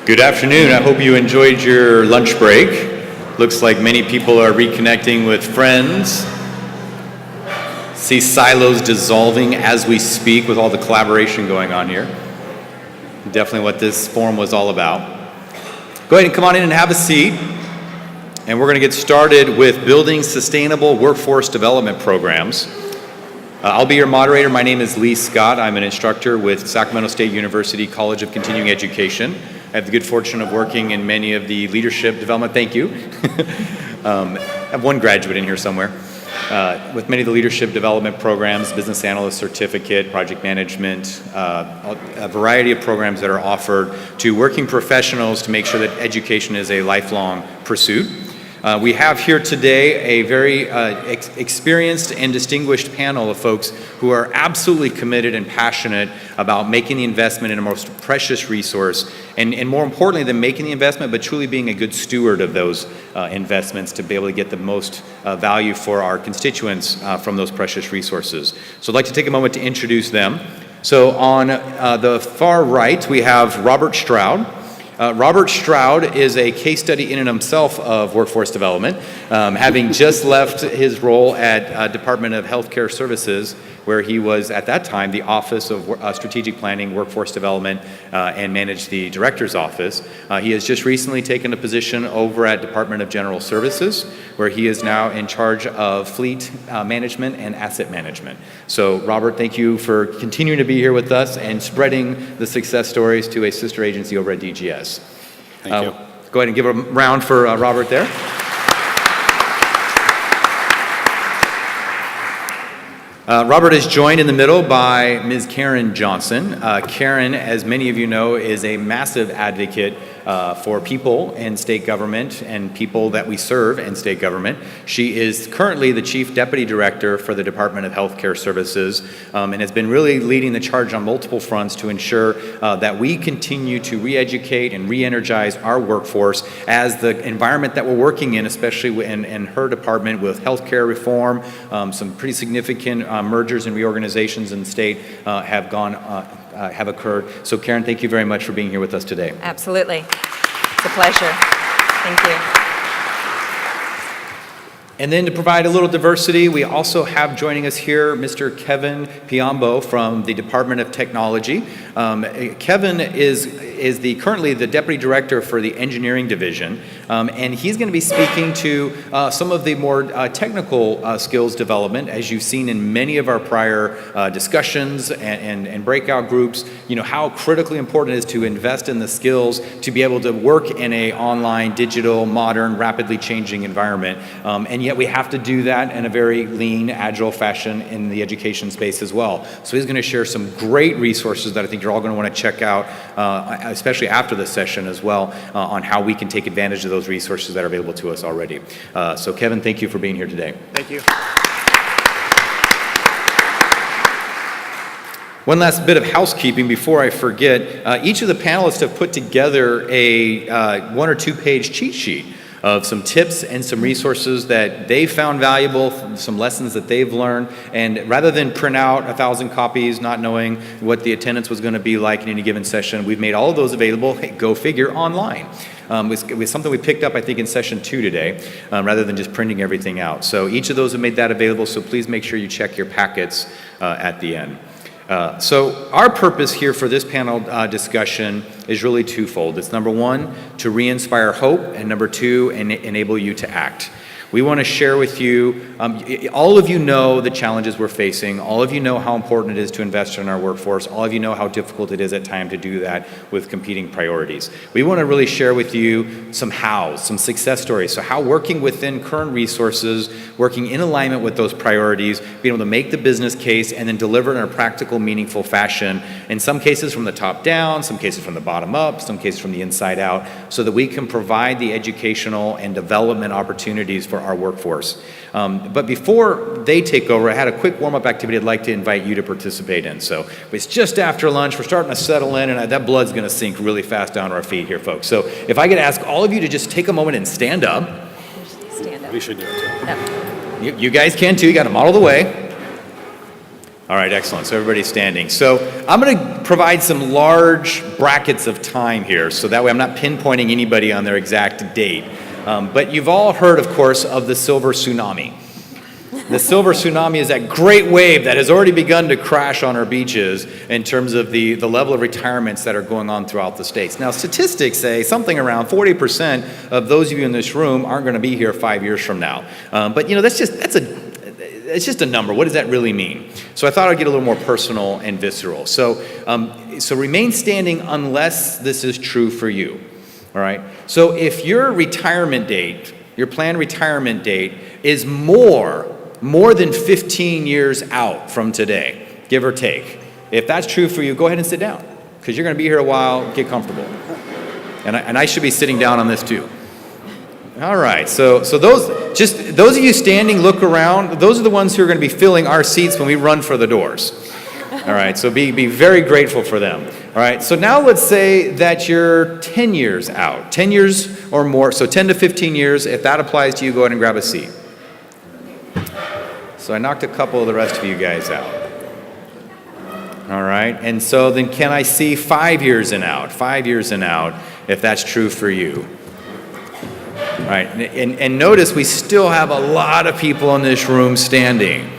Good afternoon. I hope you enjoyed your lunch break. Looks like many people are reconnecting with friends. See silos dissolving as we speak with all the collaboration going on here. Definitely what this forum was all about. Go ahead and come on in and have a seat. And we're going to get started with building sustainable workforce development programs. I'll be your moderator. My name is Lee Scott. I'm an instructor with Sacramento State University College of Continuing Education. I have the good fortune of working in many of the leadership development, thank you. I have one graduate in here somewhere. With many of the leadership development programs, business analyst certificate, project management, a variety of programs that are offered to working professionals to make sure that education is a lifelong pursuit. We have here today a very experienced and distinguished panel of folks who are absolutely committed and passionate about making the investment in a most precious resource, and more importantly than making the investment, but truly being a good steward of those investments to be able to get the most value for our constituents from those precious resources. So I'd like to take a moment to introduce them. So on the far right, we have Robert Stroud. Robert Stroud is a case study in and of himself of workforce development, having just left his role at Department of Healthcare Services, where he was at that time the Office of Strategic Planning, Workforce Development, and managed the Director's Office. He has just recently taken a position over at Department of General Services, where he is now in charge of fleet management and asset management. So Robert, thank you for continuing to be here with us and spreading the success stories to a sister agency over at DGS. Thank you. Go ahead and give a round for Robert there. Robert is joined in the middle by Ms. Karen Johnson. Karen, as many of you know, is a massive advocate for people in state government and people that we serve in state government. She is currently the Chief Deputy Director for the Department of Healthcare Services and has been really leading the charge on multiple fronts to ensure that we continue to re-educate and re-energize our workforce as the environment that we're working in, especially in her department with healthcare reform, some pretty significant mergers and reorganizations in the state have occurred. So Karen, thank you very much for being here with us today. Absolutely. It's a pleasure. Thank you. And then to provide a little diversity, we also have joining us here Mr. Kevin Piombo from the Department of Technology. Kevin is currently the Deputy Director for the Engineering Division, and he's going to be speaking to some of the more technical skills development, as you've seen in many of our prior discussions and breakout groups, you know, how critically important it is to invest in the skills to be able to work in a online, digital, modern, rapidly changing environment. And yet we have to do that in a very lean, agile fashion in the education space as well. So he's going to share some great resources that I think you're all going to want to check out, especially after the session as well, on how we can take advantage of those resources that are available to us already. So Kevin, thank you for being here today. Thank you. One last bit of housekeeping before I forget. Each of the panelists have put together a 1 or 2 page cheat sheet of some tips and some resources that they found valuable, some lessons that they've learned. And rather than print out 1,000 copies, not knowing what the attendance was going to be like in any given session, we've made all of those available, go figure, online. It was something we picked up, I think, in session 2 today, rather than just printing everything out. So each of those have made that available, so please make sure you check your packets at the end. So our purpose here for this panel discussion is really twofold. It's number 1, to re-inspire hope, and number 2, enable you to act. We want to share with you, all of you know the challenges we're facing. All of you know how important it is to invest in our workforce. All of you know how difficult it is at times to do that with competing priorities. We want to really share with you some hows, some success stories. So how working within current resources, working in alignment with those priorities, being able to make the business case and then deliver it in a practical, meaningful fashion. In some cases from the top down, some cases from the bottom up, some cases from the inside out, so that we can provide the educational and development opportunities for our workforce. But before they take over, I had a quick warm-up activity I'd like to invite you to participate in. So it's just after lunch, we're starting to settle in, and that blood's going to sink really fast down to our feet here, folks. So if I could ask all of you to just take a moment and stand up. Stand up. We should do it too. Yep. You guys can too, you got to model the way. All right, excellent. So everybody's standing. So I'm going to provide some large brackets of time here, so that way I'm not pinpointing anybody on their exact date. But you've all heard, of course, of the silver tsunami. The silver tsunami is that great wave that has already begun to crash on our beaches in terms of the level of retirements that are going on throughout the states. Now, statistics say something around 40% of those of you in this room aren't going to be here 5 years from now. But you know, it's just a number. What does that really mean? So I thought I'd get a little more personal and visceral. So remain standing unless this is true for you. All right. So if your retirement date, your planned retirement date, is more than 15 years out from today, give or take. If that's true for you, go ahead and sit down, because you're going to be here a while. Get comfortable. And I should be sitting down on this too. All right, so those of you standing, look around. Those are the ones who are going to be filling our seats when we run for the doors. All right, so be very grateful for them. All right, so now let's say that you're 10 years out, 10 years or more, so 10 to 15 years. If that applies to you, go ahead and grab a seat. So I knocked a couple of the rest of you guys out. All right, and so then can I see 5 years and out, 5 years and out, if that's true for you? All right, and notice we still have a lot of people in this room standing.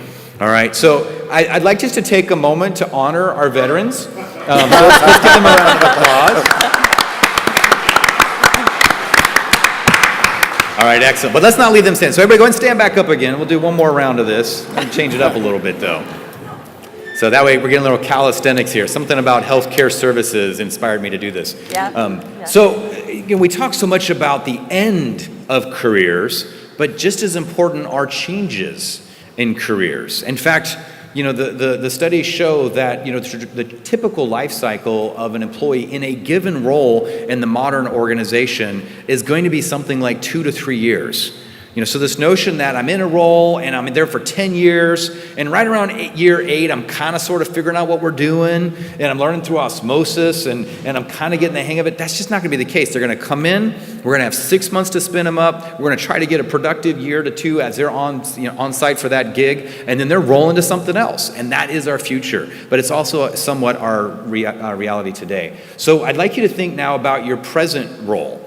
All right, so I'd like just to take a moment to honor our veterans. So let's give them a round of applause. All right, excellent. But let's not leave them standing. So everybody go ahead and stand back up again. We'll do one more round of this. I'm gonna change it up a little bit though. So that way we're getting a little calisthenics here. Something about healthcare services inspired me to do this. So we talk so much about the end of careers, but just as important are changes in careers. In fact, you know, the studies show that, you know, the typical life cycle of an employee in a given role in the modern organization is going to be something like 2 to 3 years. You know, so this notion that I'm in a role and I'm there for 10 years, and right around year 8, I'm kind of sort of figuring out what we're doing, and I'm learning through osmosis, and I'm kind of getting the hang of it. That's just not going to be the case. They're going to come in, we're going to have 6 months to spin them up, we're going to try to get a productive year to 2 as they're on site for that gig, and then they're rolling to something else, and that is our future. But it's also somewhat our reality today. So I'd like you to think now about your present role.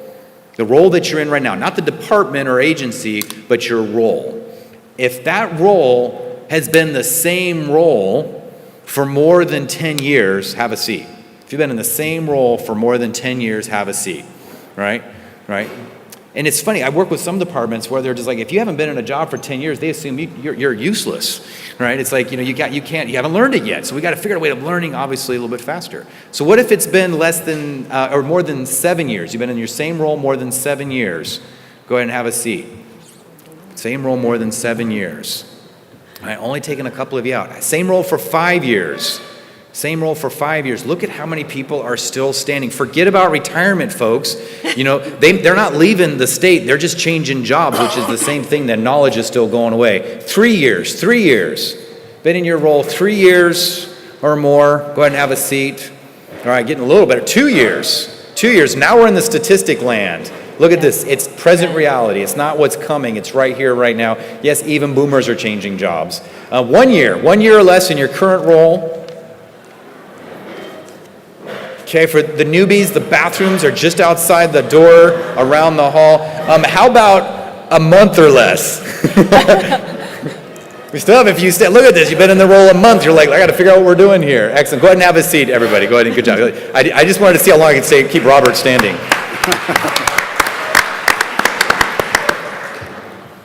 The role that you're in right now, not the department or agency, but your role. If that role has been the same role for more than 10 years, have a seat. If you've been in the same role for more than 10 years, have a seat, right? And it's funny, I work with some departments where they're just like, if you haven't been in a job for 10 years, they assume you're useless, right? It's like, you haven't learned it yet. So we got to figure out a way of learning, obviously, a little bit faster. So what if it's been less than, or more than 7 years? You've been in your same role more than 7 years. Go ahead and have a seat. Same role more than 7 years. All right, only taking a couple of you out. Same role for 5 years. Same role for 5 years. Look at how many people are still standing. Forget about retirement, folks. You know, they're not leaving the state. They're just changing jobs, which is the same thing. That knowledge is still going away. 3 years. 3 years. Been in your role 3 years or more. Go ahead and have a seat. All right, getting a little better. 2 years. 2 years. Now we're in the statistic land. Look at this. It's present reality. It's not what's coming. It's right here, right now. Yes, even boomers are changing jobs. 1 year. 1 year or less in your current role. Okay, for the newbies, the bathrooms are just outside the door, around the hall. How about a month or less? We still have a few look at this, you've been in the role a month, you're like, I gotta figure out what we're doing here. Excellent, go ahead and have a seat, everybody, go ahead and good job. I just wanted to see how long I could keep Robert standing.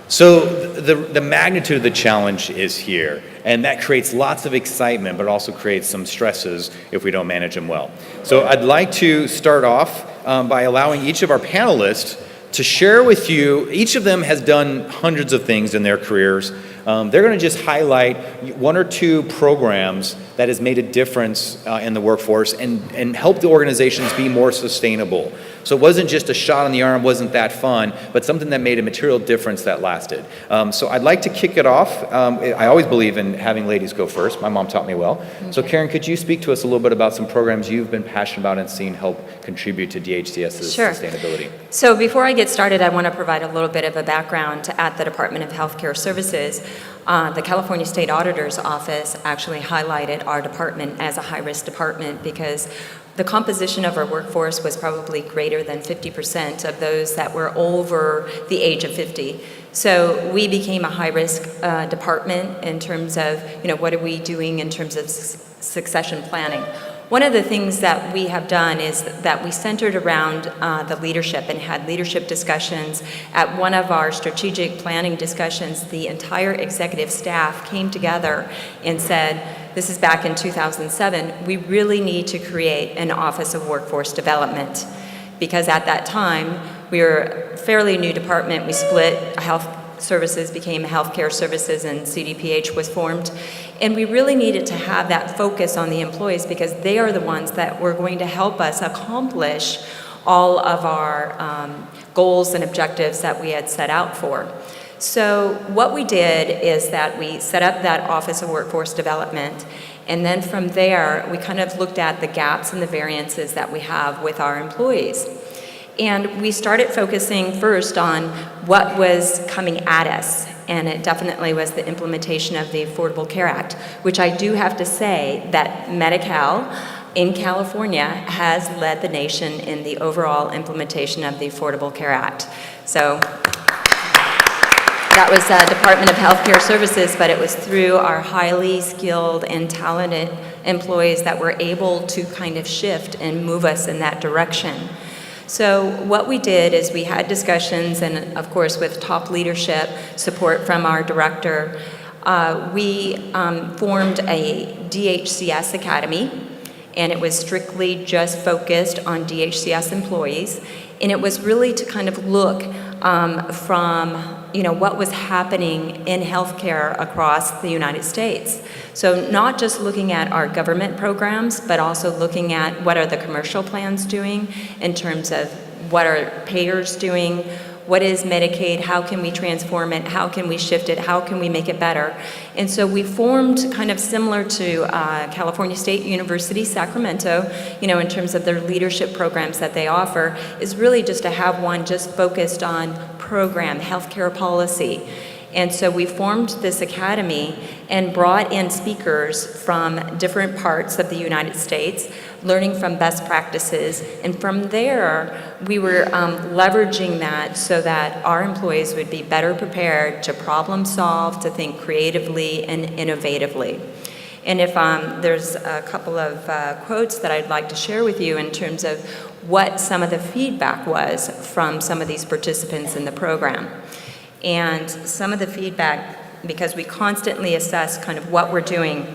So the magnitude of the challenge is here, and that creates lots of excitement, but also creates some stresses if we don't manage them well. So I'd like to start off by allowing each of our panelists to share with you. Each of them has done hundreds of things in their careers. They're going to just highlight 1 or 2 programs that has made a difference in the workforce and help the organizations be more sustainable. So it wasn't just a shot on the arm, wasn't that fun, but something that made a material difference that lasted. So I'd like to kick it off. I always believe in having ladies go first. My mom taught me well. Okay. So Karen, could you speak to us a little bit about some programs you've been passionate about and seen help contribute to DHCS's sustainability? So before I get started, I want to provide a little bit of a background at the Department of Healthcare Services. The California State Auditor's Office actually highlighted our department as a high-risk department because the composition of our workforce was probably greater than 50% of those that were over the age of 50. So we became a high-risk department in terms of, what are we doing in terms of succession planning. One of the things that we have done is that we centered around the leadership and had leadership discussions. At one of our strategic planning discussions, the entire executive staff came together and said, this is back in 2007, we really need to create an Office of Workforce Development. Because at that time, we were a fairly new department. We split health services, became healthcare services, and CDPH was formed. And we really needed to have that focus on the employees because they are the ones that were going to help us accomplish all of our goals and objectives that we had set out for. So what we did is that we set up that Office of Workforce Development, and then from there, we kind of looked at the gaps and the variances that we have with our employees. And we started focusing first on what was coming at us, and it definitely was the implementation of the Affordable Care Act, which I do have to say that Medi-Cal in California has led the nation in the overall implementation of the Affordable Care Act. So that was Department of Healthcare Services, but it was through our highly skilled and talented employees that were able to kind of shift and move us in that direction. So what we did is we had discussions, and of course with top leadership, support from our director, we formed a DHCS Academy, and it was strictly just focused on DHCS employees, and it was really to kind of look from what was happening in healthcare across the United States. So not just looking at our government programs, but also looking at what are the commercial plans doing in terms of what are payers doing, what is Medicaid, how can we transform it, how can we shift it, how can we make it better. And so we formed kind of similar to California State University, Sacramento, in terms of their leadership programs that they offer, is really just to have one just focused on program, healthcare policy. And so we formed this academy and brought in speakers from different parts of the United States, learning from best practices. And from there, we were leveraging that so that our employees would be better prepared to problem solve, to think creatively and innovatively. And if there's a couple of quotes that I'd like to share with you in terms of what some of the feedback was from some of these participants in the program. And some of the feedback, because we constantly assess kind of what we're doing,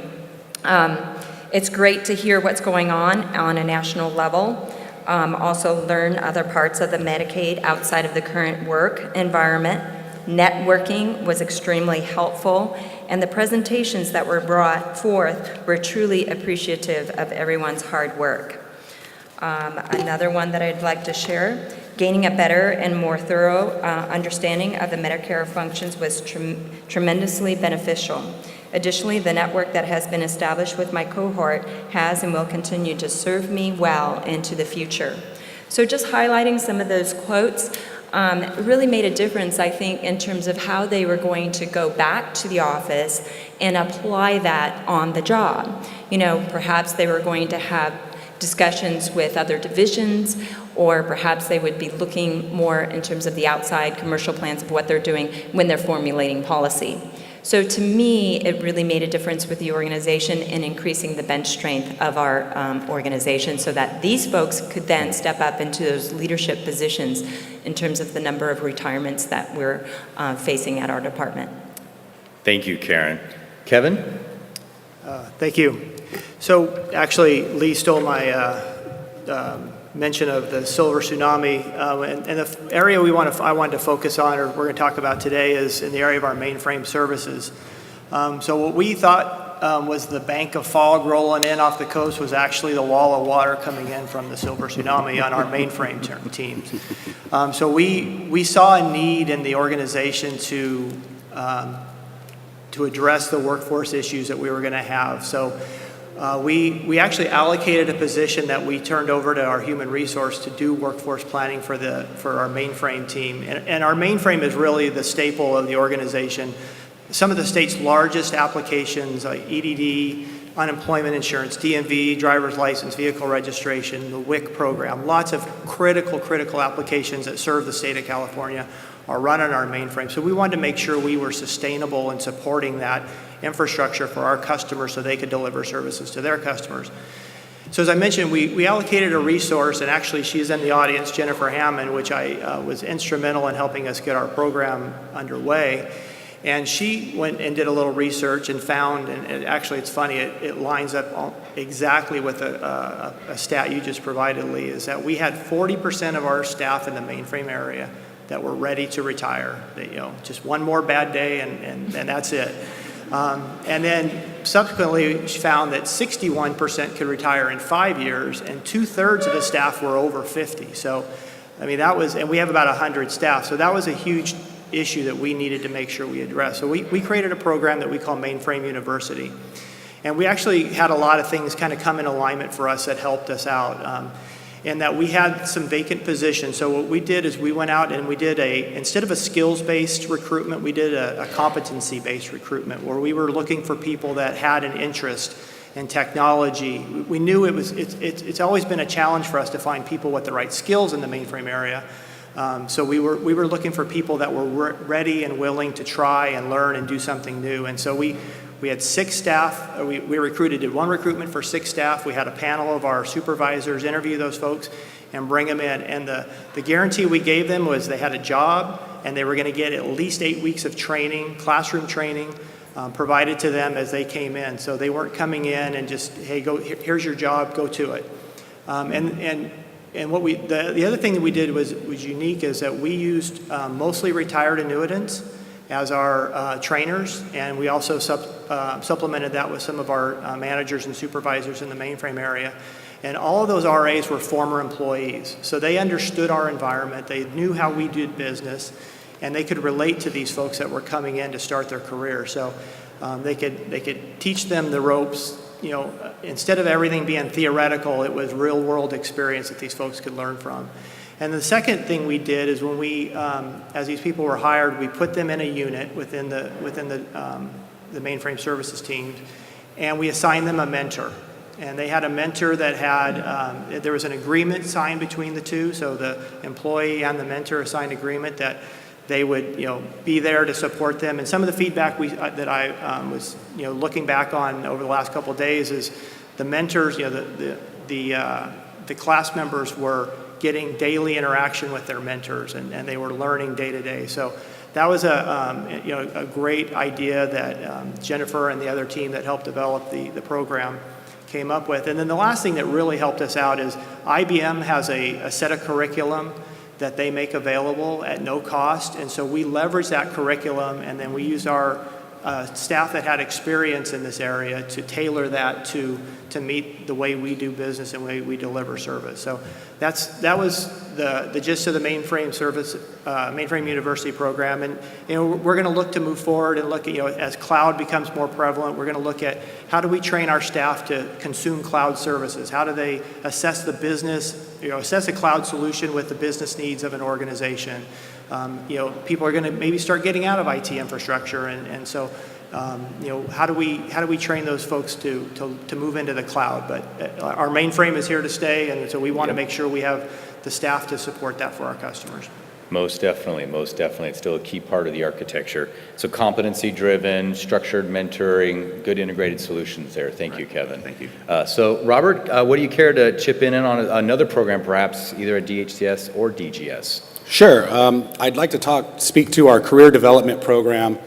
it's great to hear what's going on a national level, also learn other parts of the Medicaid outside of the current work environment. Networking was extremely helpful, and the presentations that were brought forth were truly appreciative of everyone's hard work. Another one that I'd like to share, gaining a better and more thorough understanding of the Medicare functions was tremendously beneficial. Additionally, the network that has been established with my cohort has and will continue to serve me well into the future. So just highlighting some of those quotes really made a difference, I think, in terms of how they were going to go back to the office and apply that on the job. Perhaps they were going to have discussions with other divisions, or perhaps they would be looking more in terms of the outside commercial plans of what they're doing when they're formulating policy. So to me, it really made a difference with the organization in increasing the bench strength of our organization so that these folks could then step up into those leadership positions in terms of the number of retirements that we're facing at our department. Thank you, Karen. Kevin? Thank you. So actually, Lee stole my mention of the silver tsunami, and the area I wanted to focus on, or we're going to talk about today, is in the area of our mainframe services. So what we thought thought was the bank of fog rolling in off the coast was actually the wall of water coming in from the silver tsunami on our mainframe teams. So we saw a need in the organization to address the workforce issues that we were going to have. So we actually allocated a position that we turned over to our human resource to do workforce planning for our mainframe team. And our mainframe is really the staple of the organization. Some of the state's largest applications, like EDD, unemployment insurance, DMV, driver's license, vehicle registration, the WIC program, lots of critical applications that serve the state of California are run on our mainframe. So we wanted to make sure we were sustainable in supporting that infrastructure for our customers so they could deliver services to their customers. So as I mentioned, we allocated a resource, and actually she's in the audience, Jennifer Hammond, which I was instrumental in helping us get our program underway. And she went and did a little research and found, and actually it's funny, it lines up exactly with a stat you just provided, Lee, is that we had 40% of our staff in the mainframe area that were ready to retire. Just one more bad day and that's it. And then subsequently she found that 61% could retire in 5 years, and 2/3 of the staff were over 50. So, I mean, that was, and we have about 100 staff, so that was a huge issue that we needed to make sure we addressed. So we created a program that we call Mainframe University. And we actually had a lot of things kind of come in alignment for us that helped us out. And that we had some vacant positions. So what we did is we went out and we did instead of a skills-based recruitment, we did a competency-based recruitment where we were looking for people that had an interest in technology. We knew it's always been a challenge for us to find people with the right skills in the mainframe area. So we were looking for people that were ready and willing to try and learn and do something new. And so we had 6 staff. We did one recruitment for 6 staff. We had a panel of our supervisors interview those folks and bring them in. And the guarantee we gave them was they had a job and they were going to get at least 8 weeks of training, classroom training, provided to them as they came in. So they weren't coming in and just, hey, here's your job, go to it. And what the other thing that we did was unique is that we used mostly retired annuitants as our trainers, and we also supplemented that with some of our managers and supervisors in the mainframe area. And all of those RAs were former employees, so they understood our environment, they knew how we did business, and they could relate to these folks that were coming in to start their career. So they could teach them the ropes. Instead of everything being theoretical, it was real world experience that these folks could learn from. And the second thing we did is when we, as these people were hired, we put them in a unit within the Mainframe Services team, and we assigned them a mentor. And they had a mentor that had, there was an agreement signed between the two, so the employee and the mentor signed agreement that they would, be there to support them. And some of the feedback that I was, looking back on over the last couple of days is the mentors, the class members were getting daily interaction with their mentors, and they were learning day to day. So that was a great idea that Jennifer and the other team that helped develop the program came up with. And then the last thing that really helped us out is IBM has a set of curriculum that they make available at no cost, and so we leveraged that curriculum, and then we used our staff that had experience in this area to tailor that to meet the way we do business and way we deliver service. So that was the gist of the Mainframe University program. And we're going to look to move forward and look at, as cloud becomes more prevalent, we're going to look at how do we train our staff to consume cloud services? How do they assess the business, assess a cloud solution with the business needs of an organization? People are going to maybe start getting out of IT infrastructure, and so how do we train those folks to move into the cloud? But our mainframe is here to stay, and so we want to make sure we have the staff to support that for our customers. Most definitely. It's still a key part of the architecture. So competency-driven, structured mentoring, good integrated solutions there. Thank you, Kevin. Thank you. So Robert, what do you care to chip in on another program, perhaps either at DHCS or DGS? Sure. I'd like to speak to our career development program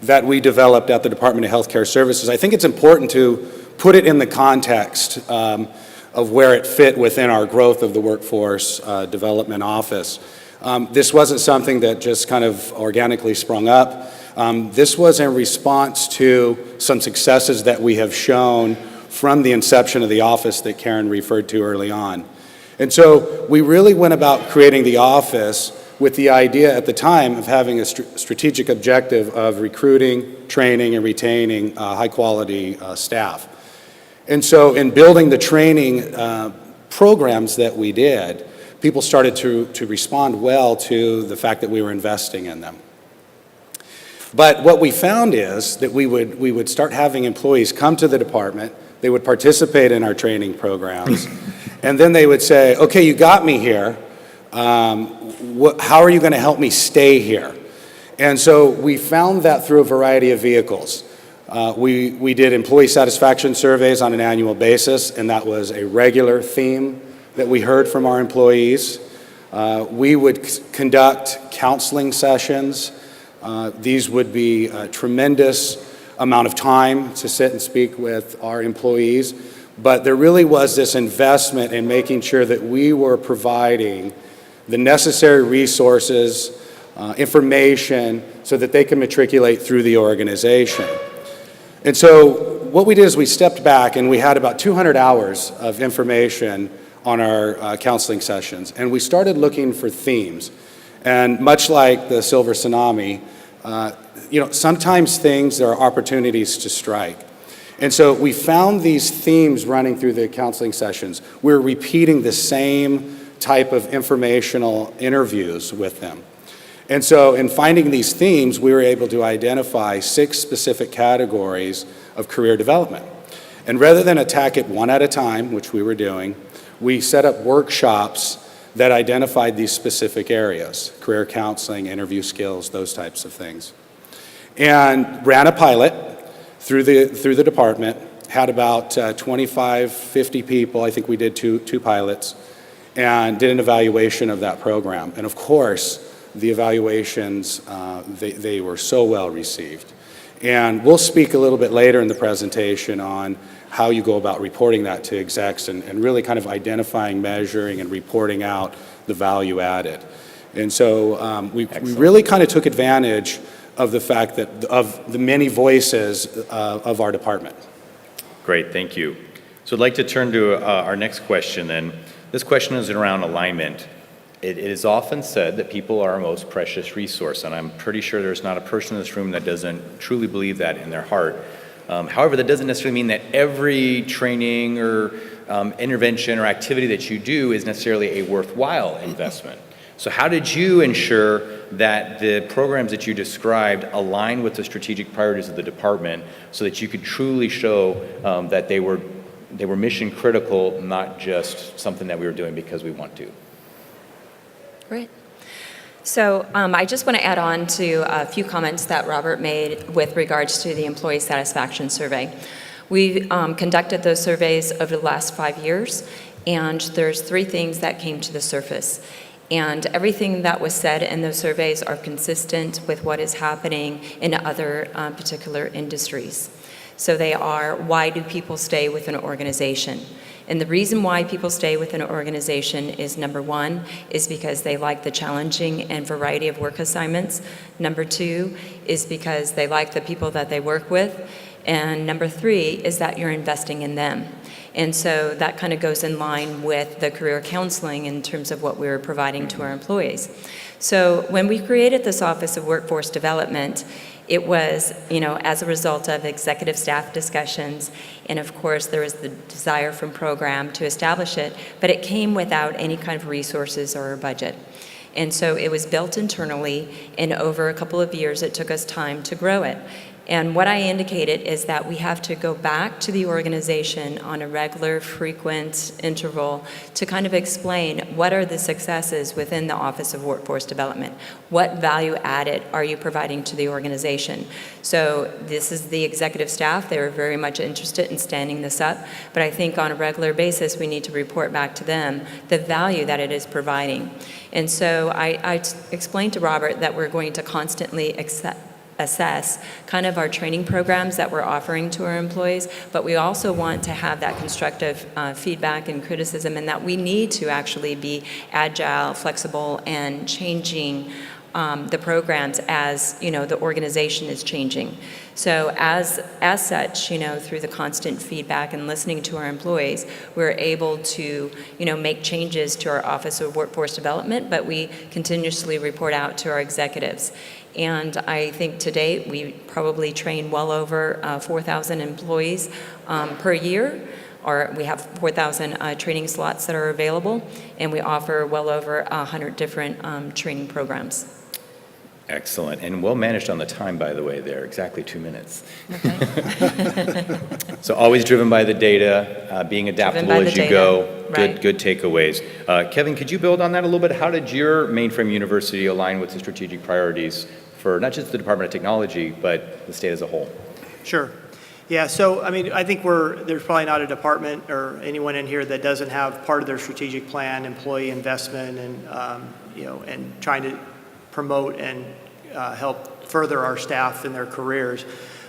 that we developed at the Department of Healthcare Services. I think it's important to put it in the context of where it fit within our growth of the Workforce Development Office. This wasn't something that just kind of organically sprung up. This was in response to some successes that we have shown from the inception of the office that Karen referred to early on. And so we really went about creating the office with the idea at the time of having a strategic objective of recruiting, training, and retaining high-quality staff. And so in building the training programs that we did, people started to respond well to the fact that we were investing in them. But what we found is that we would start having employees come to the department, they would participate in our training programs, and then they would say, okay, you got me here, how are you going to help me stay here? And so we found that through a variety of vehicles. We did employee satisfaction surveys on an annual basis, and that was a regular theme that we heard from our employees. We would conduct counseling sessions. These would be a tremendous amount of time to sit and speak with our employees, but there really was this investment in making sure that we were providing the necessary resources, information, so that they can matriculate through the organization. And so what we did is we stepped back and we had about 200 hours of information on our counseling sessions, and we started looking for themes. And much like the silver tsunami, sometimes there are opportunities to strike. And so we found these themes running through the counseling sessions. We're repeating the same type of informational interviews with them. And so in finding these themes, we were able to identify 6 specific categories of career development. And rather than attack it one at a time, which we were doing, we set up workshops that identified these specific areas: career counseling, interview skills, those types of things. And ran a pilot through the department, had about 25, 50 people. I think we did two pilots, and did an evaluation of that program. And of course, the evaluations, they were so well received. And we'll speak a little bit later in the presentation on how you go about reporting that to execs and really kind of identifying, measuring, and reporting out the value added. And so we really kind of took advantage of the fact that of the many voices of our department. Great, thank you. So I'd like to turn to our next question then. This question is around alignment. It is often said that people are our most precious resource, and I'm pretty sure there's not a person in this room that doesn't truly believe that in their heart. However, that doesn't necessarily mean that every training or intervention or activity that you do is necessarily a worthwhile investment. So how did you ensure that the programs that you described align with the strategic priorities of the department so that you could truly show that they were mission critical, not just something that we were doing because we want to? Great. So I just want to add on to a few comments that Robert made with regards to the employee satisfaction survey. We've conducted those surveys over the last 5 years, and there's 3 things that came to the surface. And everything that was said in those surveys are consistent with what is happening in other particular industries. So they are, why do people stay with an organization? And the reason why people stay with an organization is, number 1, is because they like the challenging and variety of work assignments. Number 2 is because they like the people that they work with. And number 3 is that you're investing in them. And so that kind of goes in line with the career counseling in terms of what we're providing to our employees. So when we created this Office of Workforce Development, it was, as a result of executive staff discussions, and of course there was the desire from program to establish it, but it came without any kind of resources or a budget. And so it was built internally, and over a couple of years it took us time to grow it. And what I indicated is that we have to go back to the organization on a regular, frequent interval to kind of explain what are the successes within the Office of Workforce Development. What value added are you providing to the organization? So this is the executive staff. They were very much interested in standing this up. But I think on a regular basis, we need to report back to them the value that it is providing. And so I explained to Robert that we're going to constantly assess kind of our training programs that we're offering to our employees, but we also want to have that constructive feedback and criticism, and that we need to actually be agile, flexible, and changing the programs as, the organization is changing. So as such, through the constant feedback and listening to our employees, we're able to, make changes to our Office of Workforce Development, but we continuously report out to our executives. And I think to date, we probably train well over 4,000 employees per year, or we have 4,000 training slots that are available, and we offer well over 100 different training programs. Excellent. And well managed on the time, by the way, there. Exactly 2 minutes. Okay. So always driven by the data, being adaptable as you go. Right. Good takeaways. Kevin, could you build on that a little bit? How did your Mainframe University align with the strategic priorities for not just the Department of Technology, but the state as a whole? Sure. Yeah, so I think there's probably not a department or anyone in here that doesn't have part of their strategic plan, employee investment, and and trying to promote and help further our staff in their careers.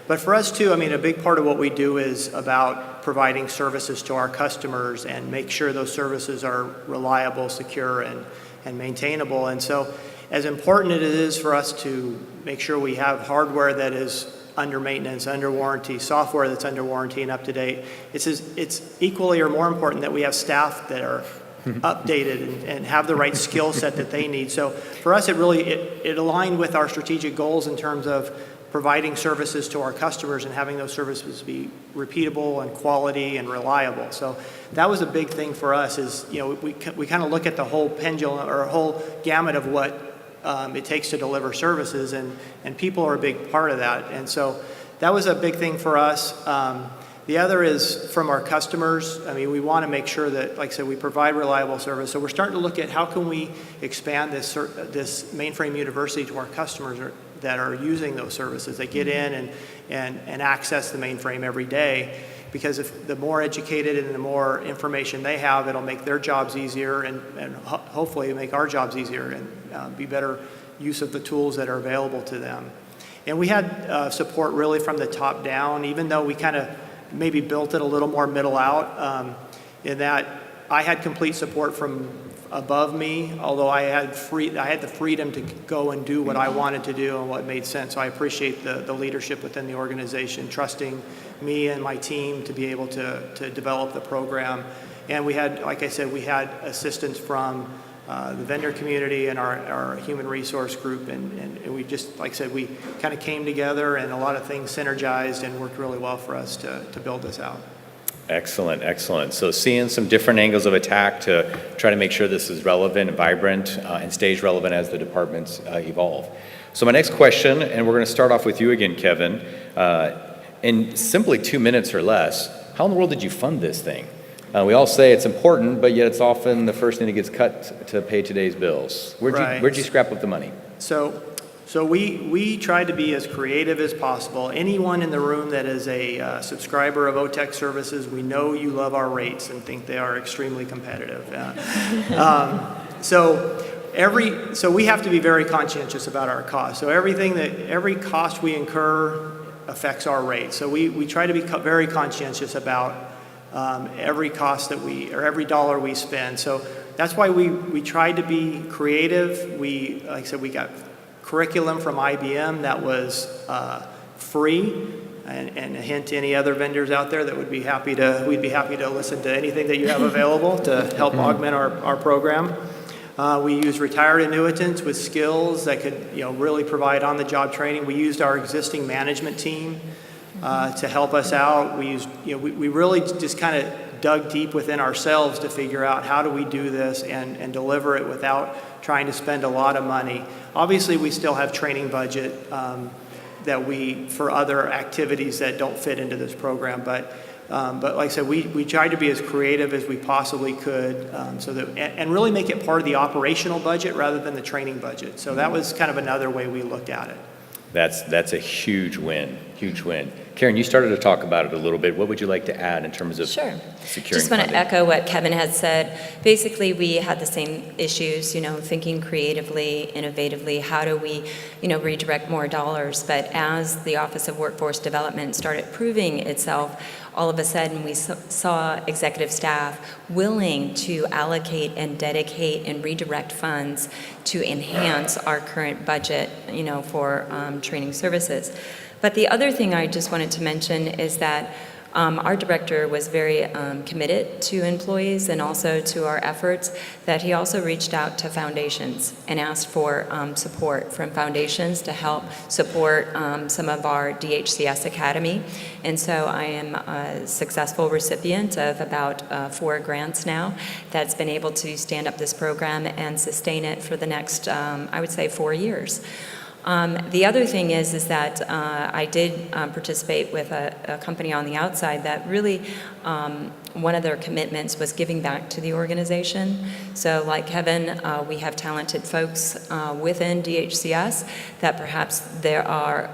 But for us too, a big part of what we do is about providing services to our customers and make sure those services are reliable, secure, and maintainable. And so as important it is for us to make sure we have hardware that is under maintenance, under warranty, software that's under warranty and up to date, it's equally or more important that we have staff that are updated and have the right skill set that they need. So for us, it aligned with our strategic goals in terms of providing services to our customers and having those services be repeatable and quality and reliable. So that was a big thing for us is, we kind of look at the whole pendulum or whole gamut of what it takes to deliver services, and people are a big part of that. And so that was a big thing for us. The other is from our customers. We want to make sure that, like I said, we provide reliable service. So we're starting to look at how can we expand this Mainframe University to our customers that are using those services. They get in and access the mainframe every day, because if the more educated and the more information they have, it'll make their jobs easier and hopefully make our jobs easier and be better use of the tools that are available to them. And we had support really from the top down, even though we kind of maybe built it a little more middle out, in that I had complete support from above me, although I had the freedom to go and do what I wanted to do and what made sense. So I appreciate the leadership within the organization, trusting me and my team to be able to develop the program. And we had, like I said, we had assistance from the vendor community and our human resource group, and we just, like I said, we kind of came together and a lot of things synergized and worked really well for us to build this out. Excellent, excellent. So seeing some different angles of attack to try to make sure this is relevant and vibrant and stays relevant as the departments evolve. So my next question, and we're going to start off with you again, Kevin, in simply 2 minutes or less, how in the world did you fund this thing? We all say it's important, but yet it's often the first thing that gets cut to pay today's bills. Where'd you scrap up the money? So we tried to be as creative as possible. Anyone in the room that is a subscriber of OTech services, we know you love our rates and think they are extremely competitive. So we have to be very conscientious about our costs. So every cost we incur affects our rate. So we try to be very conscientious about every cost or every dollar we spend. So that's why we tried to be creative. Like I said, we got curriculum from IBM that was free, and a hint to any other vendors out there that we'd be happy to listen to anything that you have available to help augment our program. We use retired annuitants with skills that could really provide on-the-job training. We used our existing management team to help us out. We really just kind of dug deep within ourselves to figure out how do we do this and deliver it without trying to spend a lot of money. Obviously, we still have training budget for other activities that don't fit into this program, but like I said, we tried to be as creative as we possibly could, and really make it part of the operational budget rather than the training budget. So that was kind of another way we looked at it. That's a huge win, huge win. Karen, you started to talk about it a little bit. What would you like to add in terms of securing Just want funding? to echo what Kevin had said. Basically, we had the same issues, thinking creatively, innovatively, how do we, redirect more dollars? But as the Office of Workforce Development started proving itself, all of a sudden we saw executive staff willing to allocate and dedicate and redirect funds to enhance our current budget, for training services. But the other thing I just wanted to mention is that our director was very committed to employees and also to our efforts, that he also reached out to foundations and asked for support from foundations to help support some of our DHCS Academy. And so I am a successful recipient of about 4 grants now that's been able to stand up this program and sustain it for the next, I would say, 4 years. The other thing is that I did participate with a company on the outside that really, one of their commitments was giving back to the organization. So like Kevin, we have talented folks within DHCS that perhaps there are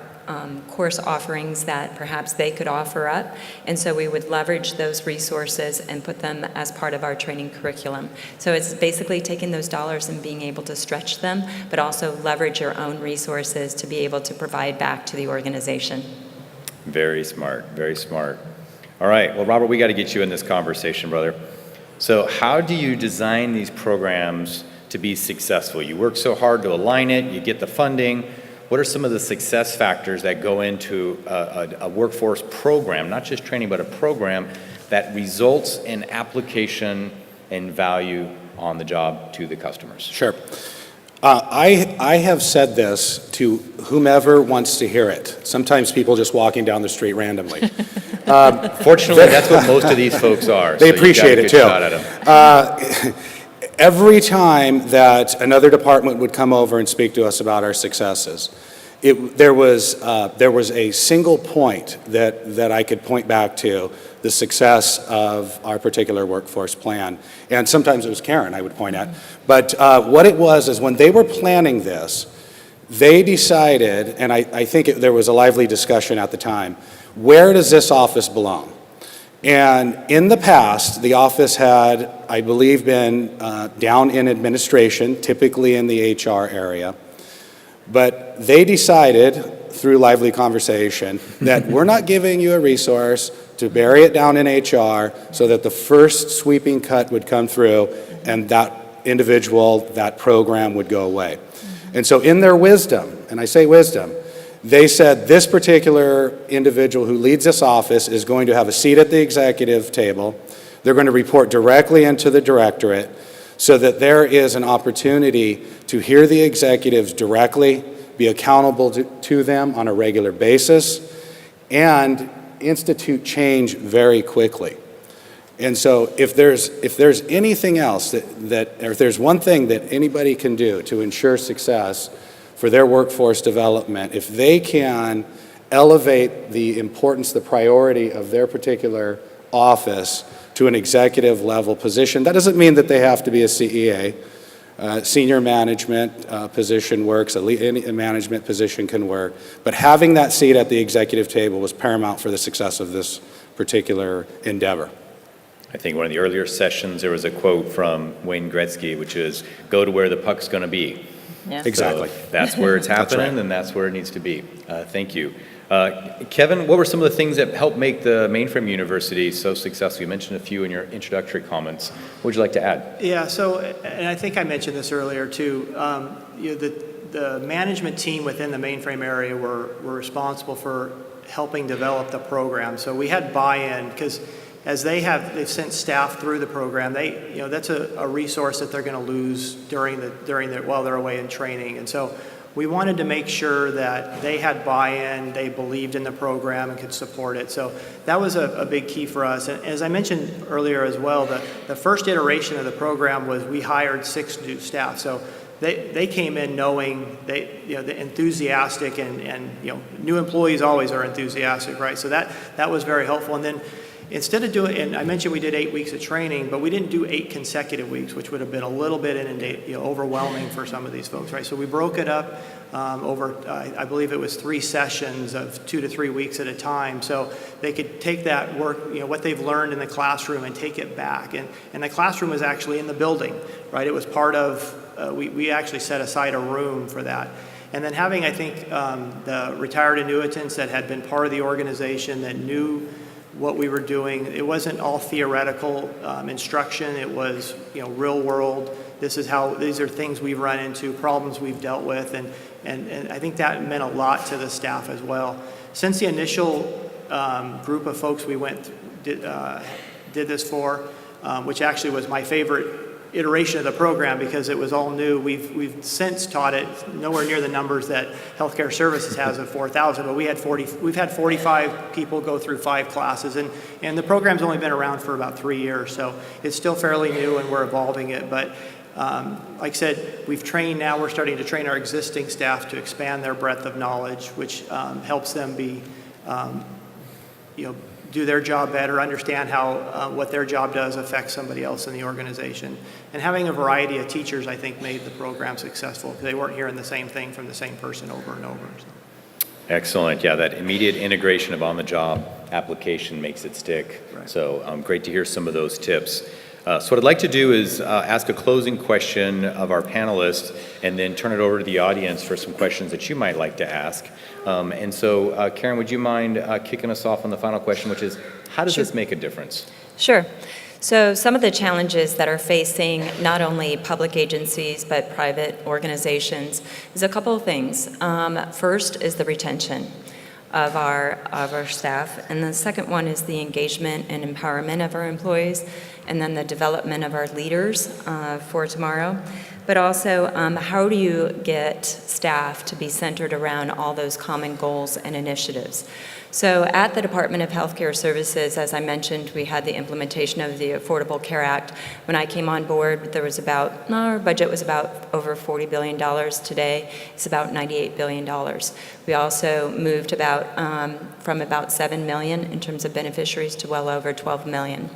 course offerings that perhaps they could offer up, and so we would leverage those resources and put them as part of our training curriculum. So it's basically taking those dollars and being able to stretch them, but also leverage your own resources to be able to provide back to the organization. Very smart, very smart. All right, well, Robert, we got to get you in this conversation, brother. So how do you design these programs to be successful? You work so hard to align it, you get the funding. What are some of the success factors that go into a workforce program, not just training, but a program that results in application and value on the job to the customers? Sure. I have said this to whomever wants to hear it. Sometimes people just walking down the street randomly. Fortunately, that's what most of these folks are. They so appreciate it too. Shot at them. Every time that another department would come over and speak to us about our successes, there was a single point that I could point back to the success of our particular workforce plan. And sometimes it was Karen I would point at. But what it was is when they were planning this, they decided, and I think there was a lively discussion at the time, where does this office belong? And in the past, the office had, I believe, been down in administration, typically in the HR area. But they decided, through lively conversation, that we're not giving you a resource to bury it down in HR so that the first sweeping cut would come through and that individual, that program would go away. And so in their wisdom, and I say wisdom, they said this particular individual who leads this office is going to have a seat at the executive table. They're going to report directly into the directorate so that there is an opportunity to hear the executives directly, be accountable to them on a regular basis, and institute change very quickly. And so if there's anything else or if there's one thing that anybody can do to ensure success for their workforce development, if they can elevate the importance, the priority of their particular office to an executive level position, that doesn't mean that they have to be a CEA. Senior management position works, any management position can work, but having that seat at the executive table was paramount for the success of this particular endeavor. I think one of the earlier sessions, there was a quote from Wayne Gretzky, which is, go to where the puck's going to be. Yeah. Exactly. So that's where it's happening, That's right. and that's where it needs to be. Thank you. Kevin, what were some of the things that helped make the Mainframe University so successful? You mentioned a few in your introductory comments. What would you like to add? Yeah, so, and I think I mentioned this earlier too, the management team within the Mainframe area were responsible for helping develop the program. So we had buy-in, because as they've sent staff through the program, that's a resource that they're going to lose while they're away in training. And so we wanted to make sure that they had buy-in, they believed in the program and could support it. So that was a big key for us. And as I mentioned earlier as well, the first iteration of the program was we hired 6 new staff. So they came in knowing the enthusiastic and new employees always are enthusiastic, right? So that was very helpful. And then instead of doing, and I mentioned we did 8 weeks of training, but we didn't do 8 consecutive weeks, which would have been a little bit overwhelming for some of these folks, right? So we broke it up over, I believe it was 3 sessions of 2 to 3 weeks at a time, so they could take that work, what they've learned in the classroom and take it back. And the classroom was actually in the building, right? It was part of, we actually set aside a room for that. And then having, I think, the retired annuitants that had been part of the organization that knew what we were doing. It wasn't all theoretical instruction. It was, real world. These are things we've run into, problems we've dealt with, and I think that meant a lot to the staff as well. Since the initial group of folks we did this for, which actually was my favorite iteration of the program because it was all new. We've since taught it nowhere near the numbers that Healthcare Services has of 4,000, but we've had 45 people go through 5 classes, and the program's only been around for about 3 years, so it's still fairly new and we're evolving it. But like I said, we're starting to train our existing staff to expand their breadth of knowledge, which helps them do their job better, understand how what their job does affects somebody else in the organization. And having a variety of teachers, I think, made the program successful because they weren't hearing the same thing from the same person over and over. So. Excellent. Yeah, that immediate integration of on-the-job application makes it stick. Right. So great to hear some of those tips. So what I'd like to do is ask a closing question of our panelists and then turn it over to the audience for some questions that you might like to ask. And so, Karen, would you mind kicking us off on the final question, which is, how does this make a difference? Sure. So some of the challenges that are facing not only public agencies but private organizations is a couple of things. First is the retention of our staff, and the second one is the engagement and empowerment of our employees, and then the development of our leaders for tomorrow. But also, how do you get staff to be centered around all those common goals and initiatives? So at the Department of Healthcare Services, as I mentioned, we had the implementation of the Affordable Care Act. When I came on board, our budget was about over $40 billion. Today, it's about $98 billion. We also moved from about 7 million in terms of beneficiaries to well over 12 million.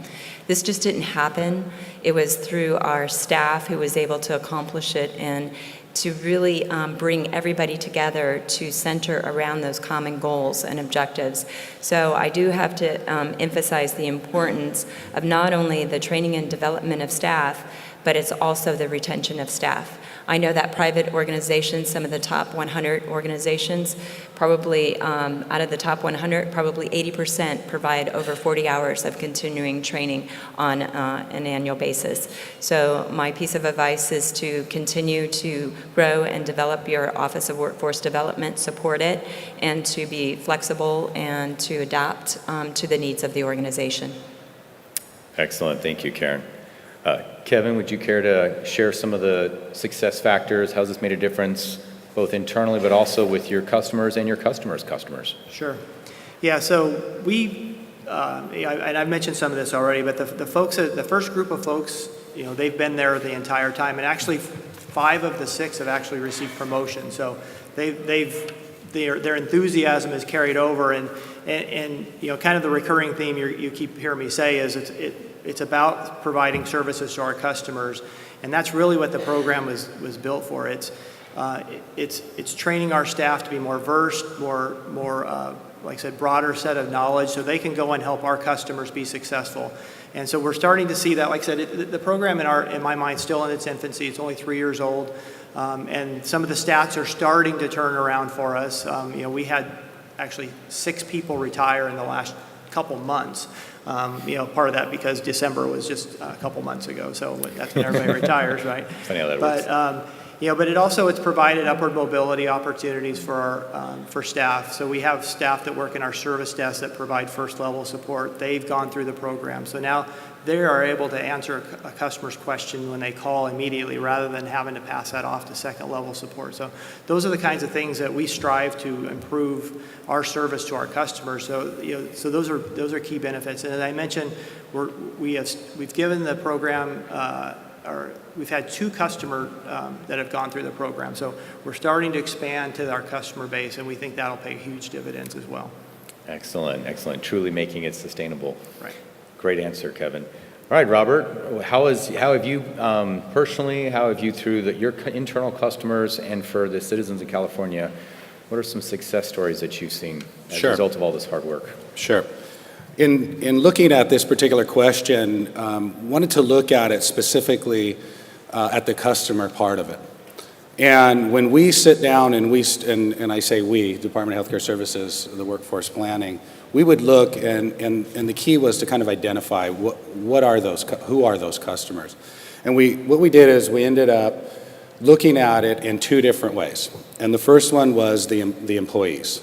This just didn't happen. It was through our staff who was able to accomplish it and to really bring everybody together to center around those common goals and objectives. So I do have to emphasize the importance of not only the training and development of staff, but it's also the retention of staff. I know that private organizations, some of the top 100 organizations, probably out of the top 100, probably 80% provide over 40 hours of continuing training on an annual basis. So my piece of advice is to continue to grow and develop your Office of Workforce Development, support it, and to be flexible and to adapt to the needs of the organization. Excellent. Thank you, Karen. Kevin, would you care to share some of the success factors? How's this made a difference, both internally but also with your customers and your customers' customers? Sure. Yeah, so and I've mentioned some of this already, but the first group of folks, they've been there the entire time, and actually 5 of the 6 have actually received promotion. So their enthusiasm is carried over, and kind of the recurring theme you keep hearing me say is it's about providing services to our customers, and that's really what the program was built for. It's training our staff to be more versed, more like I said, broader set of knowledge, so they can go and help our customers be successful. And so we're starting to see that. Like I said, the program in my mind still in its infancy. It's only 3 years old, and some of the stats are starting to turn around for us. We had actually 6 people retire in the last couple months. Part of that because December was just a couple months ago, so that's when everybody retires, right? Funny how that works. But it's provided upward mobility opportunities for staff. So we have staff that work in our service desk that provide first level support. They've gone through the program, so now they are able to answer a customer's question when they call immediately rather than having to pass that off to second level support. So those are the kinds of things that we strive to improve our service to our customers. So those are key benefits. And as I mentioned, we've given the program we've had 2 customers that have gone through the program. So we're starting to expand to our customer base, and we think that'll pay huge dividends as well. Excellent, excellent. Truly making it sustainable. Right. Great answer, Kevin. All right, Robert, how have you personally, through your internal customers and for the citizens of California, what are some success stories that you've seen as a result of all this hard work? Sure. In looking at this particular question, wanted to look at it specifically at the customer part of it. And when we sit down and and I say we, Department of Healthcare Services, the workforce planning, we would look and the key was to kind of identify who are those customers. And what we did is we ended up looking at it in two different ways. And the first one was the employees,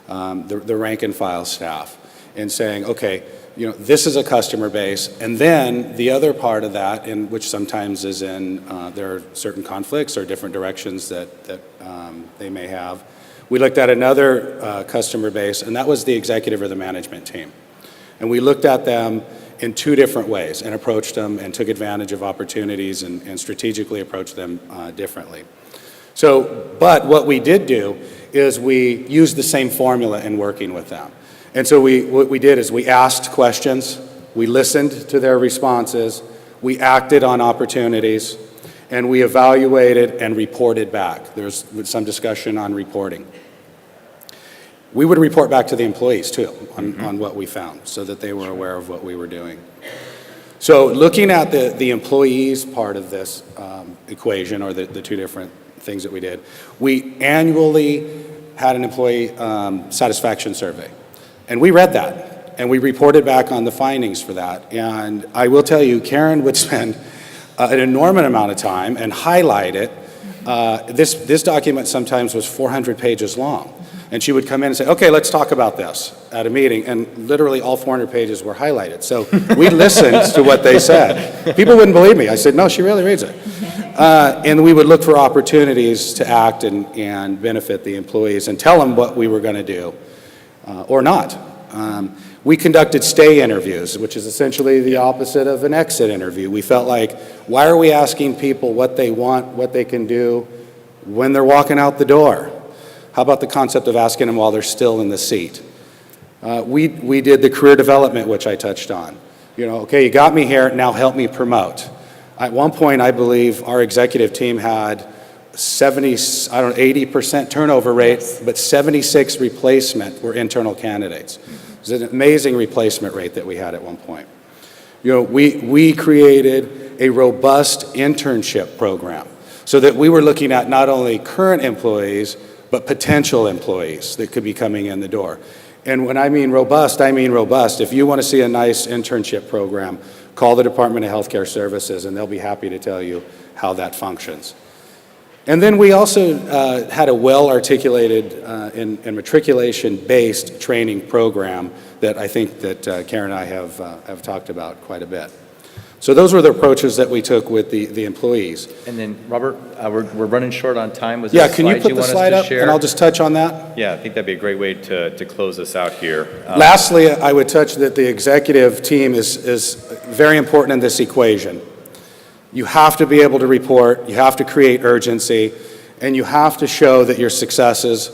the rank and file staff, and saying, okay, this is a customer base. And then the other part of that, which sometimes is there are certain conflicts or different directions that they may have. We looked at another customer base, and that was the executive or the management team. And we looked at them in two different ways and approached them and took advantage of opportunities and strategically approached them differently. But what we did do is we used the same formula in working with them. And so what we did is we asked questions, we listened to their responses, we acted on opportunities, and we evaluated and reported back. There's some discussion on reporting. We would report back to the employees too on what we found so that they were aware of what we were doing. So looking at the employees part of this equation, or the two different things that we did, we annually had an employee satisfaction survey. And we read that, and we reported back on the findings for that. And I will tell you, Karen would spend an enormous amount of time and highlight it. This document sometimes was 400 pages long. And she would come in and say, okay, let's talk about this at a meeting. And literally all 400 pages were highlighted. So we listened to what they said. People wouldn't believe me. I said, no, she really reads it. And we would look for opportunities to act and benefit the employees and tell them what we were going to do. Or not. We conducted stay interviews, which is essentially the opposite of an exit interview. We felt like, why are we asking people what they want, what they can do when they're walking out the door? How about the concept of asking them while they're still in the seat? We did the career development, which I touched on. Okay, you got me here, now help me promote. At one point, I believe our executive team had 80% turnover rate, but 76 replacement were internal candidates. It was an amazing replacement rate that we had at one point. We created a robust internship program so that we were looking at not only current employees, but potential employees that could be coming in the door. And when I mean robust, I mean robust. If you want to see a nice internship program, call the Department of Healthcare Services, and they'll be happy to tell you how that functions. And then we also had a well-articulated and matriculation-based training program that I think that Karen and I have talked about quite a bit. So those were the approaches that we took with the employees. And then, Robert, we're running short on time. Was yeah, there a can you slide put the want us slide to up, share? and I'll just touch on that? Yeah, I think that'd be a great way to close us out here. Lastly, I would touch that the executive team is very important in this equation. You have to be able to report, you have to create urgency, and you have to show that your successes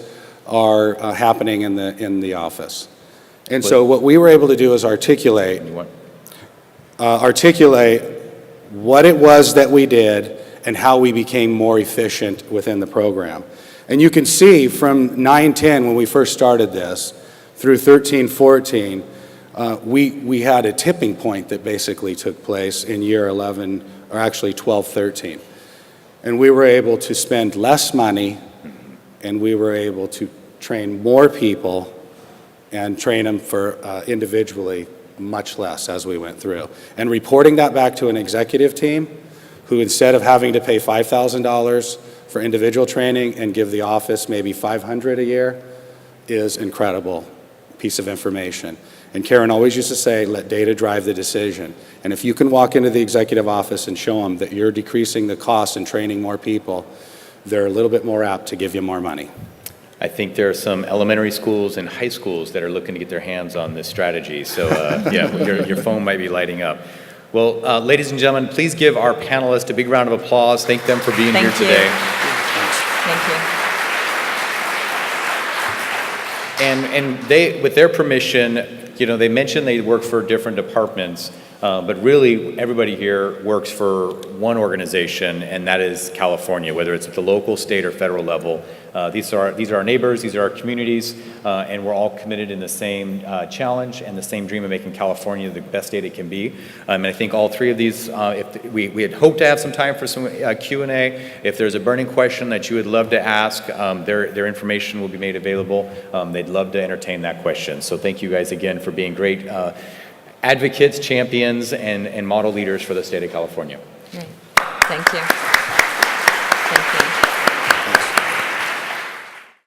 are happening in the office. And so what we were able to do is articulate what it was that we did and how we became more efficient within the program. And you can see from 9-10, when we first started this, through 13-14, we had a tipping point that basically took place in year 11, or actually 12-13. And we were able to spend less money, and we were able to train more people and train them for individually much less as we went through. And reporting that back to an executive team who, instead of having to pay $5,000 for individual training and give the office maybe $500 a year, is incredible piece of information. And Karen always used to say, let data drive the decision. And if you can walk into the executive office and show them that you're decreasing the cost and training more people, they're a little bit more apt to give you more money. I think there are some elementary schools and high schools that are looking to get their hands on this strategy. So yeah, your phone might be lighting up. Well, ladies and gentlemen, please give our panelists a big round of applause. Thank them for being here today. Thank you. And they, with their permission, they mentioned they work for different departments. But really, everybody here works for one organization, and that is California, whether it's at the local, state, or federal level. These are our neighbors, these are our communities, and we're all committed in the same challenge and the same dream of making California the best state it can be. And I think all three of these, we had hoped to have some time for some Q&A. If there's a burning question that you would love to ask, their information will be made available. They'd love to entertain that question. So thank you guys again for being great advocates, champions, and model leaders for the state of California. Great. Thank you.